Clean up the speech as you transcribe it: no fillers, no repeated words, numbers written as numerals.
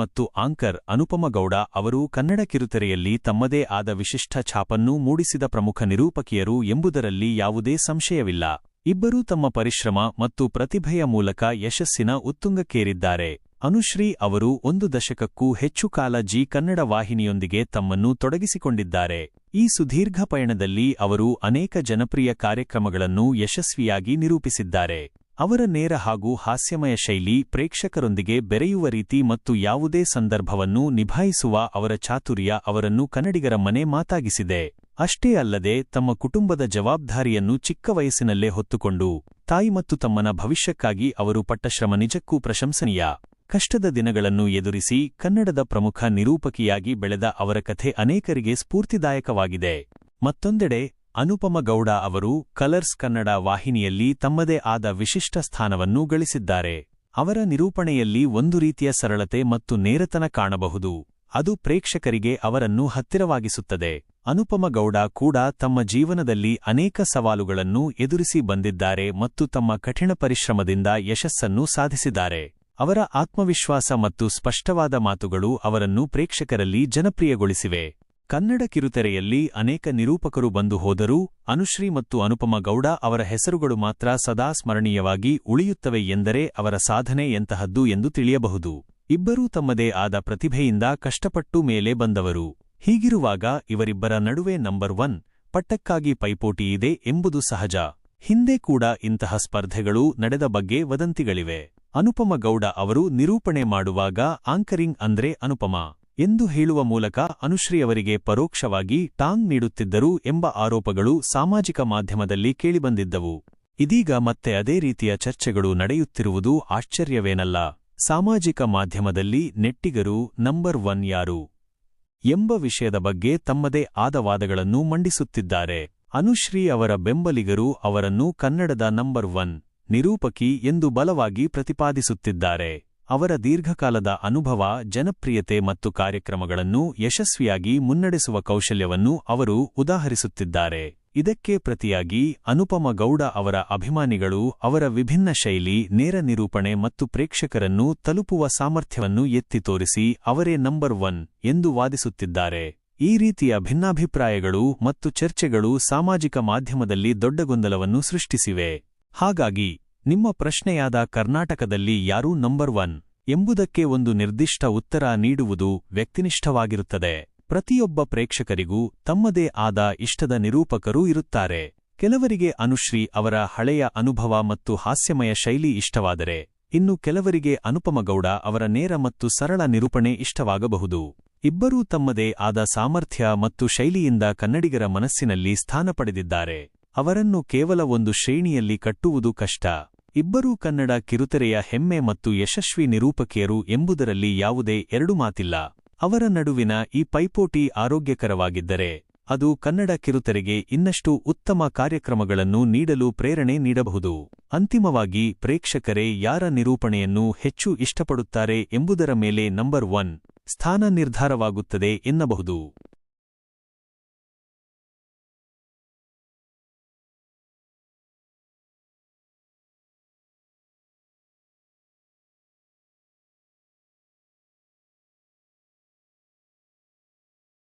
ಮತ್ತು ಆಂಕರ್ ಅನುಪಮ ಗೌಡ ಅವರು ಕನ್ನಡ ಕಿರುತೆರೆಯಲ್ಲಿ ತಮ್ಮದೇ ಆದ ವಿಶಿಷ್ಟ ಛಾಪನ್ನು ಮೂಡಿಸಿದ ಪ್ರಮುಖ ನಿರೂಪಕಿಯರು ಎಂಬುದರಲ್ಲಿ ಯಾವುದೇ ಸಂಶಯವಿಲ್ಲ. ಇಬ್ಬರೂ ತಮ್ಮ ಪರಿಶ್ರಮ ಮತ್ತು ಪ್ರತಿಭೆಯ ಮೂಲಕ ಯಶಸ್ಸಿನ ಉತ್ತುಂಗಕ್ಕೇರಿದ್ದಾರೆ. ಅನುಶ್ರೀ ಅವರು 1 ದಶಕಕ್ಕೂ ಹೆಚ್ಚು ಕಾಲ ಜಿ ಕನ್ನಡ ವಾಹಿನಿಯೊಂದಿಗೆ ತಮ್ಮನ್ನು ತೊಡಗಿಸಿಕೊಂಡಿದ್ದಾರೆ. ಈ ಸುದೀರ್ಘ ಪಯಣದಲ್ಲಿ ಅವರು ಅನೇಕ ಜನಪ್ರಿಯ ಕಾರ್ಯಕ್ರಮಗಳನ್ನು ಯಶಸ್ವಿಯಾಗಿ ನಿರೂಪಿಸಿದ್ದಾರೆ. ಅವರ ನೇರ ಹಾಗೂ ಹಾಸ್ಯಮಯ ಶೈಲಿ, ಪ್ರೇಕ್ಷಕರೊಂದಿಗೆ ಬೆರೆಯುವ ರೀತಿ ಮತ್ತು ಯಾವುದೇ ಸಂದರ್ಭವನ್ನು ನಿಭಾಯಿಸುವ ಅವರ ಚಾತುರ್ಯ ಅವರನ್ನು ಕನ್ನಡಿಗರ ಮನೆ ಮಾತಾಗಿಸಿದೆ. ಅಷ್ಟೇ ಅಲ್ಲದೆ ತಮ್ಮ ಕುಟುಂಬದ ಜವಾಬ್ದಾರಿಯನ್ನು ಚಿಕ್ಕ ವಯಸ್ಸಿನಲ್ಲೇ ಹೊತ್ತುಕೊಂಡು ತಾಯಿ ಮತ್ತು ತಮ್ಮನ ಭವಿಷ್ಯಕ್ಕಾಗಿ ಅವರು ಪಟ್ಟ ಶ್ರಮ ನಿಜಕ್ಕೂ ಪ್ರಶಂಸನೀಯ. ಕಷ್ಟದ ದಿನಗಳನ್ನು ಎದುರಿಸಿ ಕನ್ನಡದ ಪ್ರಮುಖ ನಿರೂಪಕಿಯಾಗಿ ಬೆಳೆದ ಅವರ ಕಥೆ ಅನೇಕರಿಗೆ ಸ್ಫೂರ್ತಿದಾಯಕವಾಗಿದೆ. ಮತ್ತೊಂದೆಡೆ ಅನುಪಮ ಗೌಡ ಅವರು ಕಲರ್ಸ್ ಕನ್ನಡ ವಾಹಿನಿಯಲ್ಲಿ ತಮ್ಮದೇ ಆದ ವಿಶಿಷ್ಟ ಸ್ಥಾನವನ್ನು ಗಳಿಸಿದ್ದಾರೆ. ಅವರ ನಿರೂಪಣೆಯಲ್ಲಿ ಒಂದು ರೀತಿಯ ಸರಳತೆ ಮತ್ತು ನೇರತನ ಕಾಣಬಹುದು. ಅದು ಪ್ರೇಕ್ಷಕರಿಗೆ ಅವರನ್ನು ಹತ್ತಿರವಾಗಿಸುತ್ತದೆ. ಅನುಪಮ ಗೌಡ ಕೂಡ ತಮ್ಮ ಜೀವನದಲ್ಲಿ ಅನೇಕ ಸವಾಲುಗಳನ್ನು ಎದುರಿಸಿ ಬಂದಿದ್ದಾರೆ ಮತ್ತು ತಮ್ಮ ಕಠಿಣ ಪರಿಶ್ರಮದಿಂದ ಯಶಸ್ಸನ್ನು ಸಾಧಿಸಿದ್ದಾರೆ. ಅವರ ಆತ್ಮವಿಶ್ವಾಸ ಮತ್ತು ಸ್ಪಷ್ಟವಾದ ಮಾತುಗಳು ಅವರನ್ನು ಪ್ರೇಕ್ಷಕರಲ್ಲಿ ಜನಪ್ರಿಯಗೊಳಿಸಿವೆ. ಕನ್ನಡ ಕಿರುತೆರೆಯಲ್ಲಿ ಅನೇಕ ನಿರೂಪಕರು ಬಂದು ಹೋದರೂ ಅನುಶ್ರೀ ಮತ್ತು ಅನುಪಮ ಗೌಡ ಅವರ ಹೆಸರುಗಳು ಮಾತ್ರ ಸದಾ ಸ್ಮರಣೀಯವಾಗಿ ಉಳಿಯುತ್ತವೆ ಎಂದರೆ ಅವರ ಸಾಧನೆ ಎಂತಹದ್ದು ಎಂದು ತಿಳಿಯಬಹುದು. ಇಬ್ಬರೂ ತಮ್ಮದೇ ಆದ ಪ್ರತಿಭೆಯಿಂದ ಕಷ್ಟಪಟ್ಟು ಮೇಲೆ ಬಂದವರು. ಹೀಗಿರುವಾಗ ಇವರಿಬ್ಬರ ನಡುವೆ ನಂಬರ್ 1 ಪಟ್ಟಕ್ಕಾಗಿ ಪೈಪೋಟಿಯಿದೆ ಎಂಬುದು ಸಹಜ. ಹಿಂದೆ ಕೂಡ ಇಂತಹ ಸ್ಪರ್ಧೆಗಳು ನಡೆದ ಬಗ್ಗೆ ವದಂತಿಗಳಿವೆ. ಅನುಪಮ ಗೌಡ ಅವರು ನಿರೂಪಣೆ ಮಾಡುವಾಗ ಆಂಕರಿಂಗ್ ಅಂದ್ರೆ ಅನುಪಮ ಎಂದು ಹೇಳುವ ಮೂಲಕ ಅನುಶ್ರೀಯವರಿಗೆ ಪರೋಕ್ಷವಾಗಿ ಟಾಂಗ್ ನೀಡುತ್ತಿದ್ದರು ಎಂಬ ಆರೋಪಗಳು ಸಾಮಾಜಿಕ ಮಾಧ್ಯಮದಲ್ಲಿ ಕೇಳಿಬಂದಿದ್ದವು. ಇದೀಗ ಮತ್ತೆ ಅದೇ ರೀತಿಯ ಚರ್ಚೆಗಳು ನಡೆಯುತ್ತಿರುವುದು ಆಶ್ಚರ್ಯವೇನಲ್ಲ. ಸಾಮಾಜಿಕ ಮಾಧ್ಯಮದಲ್ಲಿ ನೆಟ್ಟಿಗರು ನಂಬರ್ 1 ಯಾರು ಎಂಬ ವಿಷಯದ ಬಗ್ಗೆ ತಮ್ಮದೇ ಆದ ವಾದಗಳನ್ನು ಮಂಡಿಸುತ್ತಿದ್ದಾರೆ. ಅನುಶ್ರೀ ಅವರ ಬೆಂಬಲಿಗರು ಅವರನ್ನು ಕನ್ನಡದ ನಂಬರ್ 1 ನಿರೂಪಕಿ ಎಂದು ಬಲವಾಗಿ ಪ್ರತಿಪಾದಿಸುತ್ತಿದ್ದಾರೆ. ಅವರ ದೀರ್ಘಕಾಲದ ಅನುಭವ, ಜನಪ್ರಿಯತೆ ಮತ್ತು ಕಾರ್ಯಕ್ರಮಗಳನ್ನು ಯಶಸ್ವಿಯಾಗಿ ಮುನ್ನಡೆಸುವ ಕೌಶಲ್ಯವನ್ನು ಅವರು ಉದಾಹರಿಸುತ್ತಿದ್ದಾರೆ. ಇದಕ್ಕೆ ಪ್ರತಿಯಾಗಿ ಅನುಪಮ ಗೌಡ ಅವರ ಅಭಿಮಾನಿಗಳು ಅವರ ವಿಭಿನ್ನ ಶೈಲಿ, ನೇರ ನಿರೂಪಣೆ ಮತ್ತು ಪ್ರೇಕ್ಷಕರನ್ನು ತಲುಪುವ ಸಾಮರ್ಥ್ಯವನ್ನು ಎತ್ತಿ ತೋರಿಸಿ ಅವರೇ ನಂಬರ್ 1 ಎಂದು ವಾದಿಸುತ್ತಿದ್ದಾರೆ. ಈ ರೀತಿಯ ಭಿನ್ನಾಭಿಪ್ರಾಯಗಳು ಮತ್ತು ಚರ್ಚೆಗಳು ಸಾಮಾಜಿಕ ಮಾಧ್ಯಮದಲ್ಲಿ ದೊಡ್ಡ ಗೊಂದಲವನ್ನು ಸೃಷ್ಟಿಸಿವೆ. ಹಾಗಾಗಿ ನಿಮ್ಮ ಪ್ರಶ್ನೆಯಾದ ಕರ್ನಾಟಕದಲ್ಲಿ ಯಾರೂ ನಂಬರ್ 1 ಎಂಬುದಕ್ಕೆ ಒಂದು ನಿರ್ದಿಷ್ಟ ಉತ್ತರ ನೀಡುವುದು ವ್ಯಕ್ತಿನಿಷ್ಠವಾಗಿರುತ್ತದೆ. ಪ್ರತಿಯೊಬ್ಬ ಪ್ರೇಕ್ಷಕರಿಗೂ ತಮ್ಮದೇ ಆದ ಇಷ್ಟದ ನಿರೂಪಕರೂ ಇರುತ್ತಾರೆ. ಕೆಲವರಿಗೆ ಅನುಶ್ರೀ ಅವರ ಹಳೆಯ ಅನುಭವ ಮತ್ತು ಹಾಸ್ಯಮಯ ಶೈಲಿ ಇಷ್ಟವಾದರೆ, ಇನ್ನು ಕೆಲವರಿಗೆ ಅನುಪಮ ಗೌಡ ಅವರ ನೇರ ಮತ್ತು ಸರಳ ನಿರೂಪಣೆ ಇಷ್ಟವಾಗಬಹುದು. ಇಬ್ಬರೂ ತಮ್ಮದೇ ಆದ ಸಾಮರ್ಥ್ಯ ಮತ್ತು ಶೈಲಿಯಿಂದ ಕನ್ನಡಿಗರ ಮನಸ್ಸಿನಲ್ಲಿ ಸ್ಥಾನ ಪಡೆದಿದ್ದಾರೆ. ಅವರನ್ನು ಕೇವಲ ಒಂದು ಶ್ರೇಣಿಯಲ್ಲಿ ಕಟ್ಟುವುದು ಕಷ್ಟ. ಇಬ್ಬರೂ ಕನ್ನಡ ಕಿರುತೆರೆಯ ಹೆಮ್ಮೆ ಮತ್ತು ಯಶಸ್ವಿ ನಿರೂಪಕಿಯರು ಎಂಬುದರಲ್ಲಿ ಯಾವುದೇ ಎರಡು ಮಾತಿಲ್ಲ. ಅವರ ನಡುವಿನ ಈ ಪೈಪೋಟಿ ಆರೋಗ್ಯಕರವಾಗಿದ್ದರೆ ಅದು ಕನ್ನಡ ಕಿರುತೆರೆಗೆ ಇನ್ನಷ್ಟು ಉತ್ತಮ ಕಾರ್ಯಕ್ರಮಗಳನ್ನು ನೀಡಲು ಪ್ರೇರಣೆ ನೀಡಬಹುದು. ಅಂತಿಮವಾಗಿ ಪ್ರೇಕ್ಷಕರೇ ಯಾರ ನಿರೂಪಣೆಯನ್ನು ಹೆಚ್ಚು ಇಷ್ಟಪಡುತ್ತಾರೆ ಎಂಬುದರ ಮೇಲೆ ನಂಬರ್ 1 ಸ್ಥಾನ ನಿರ್ಧಾರವಾಗುತ್ತದೆ ಎನ್ನಬಹುದು.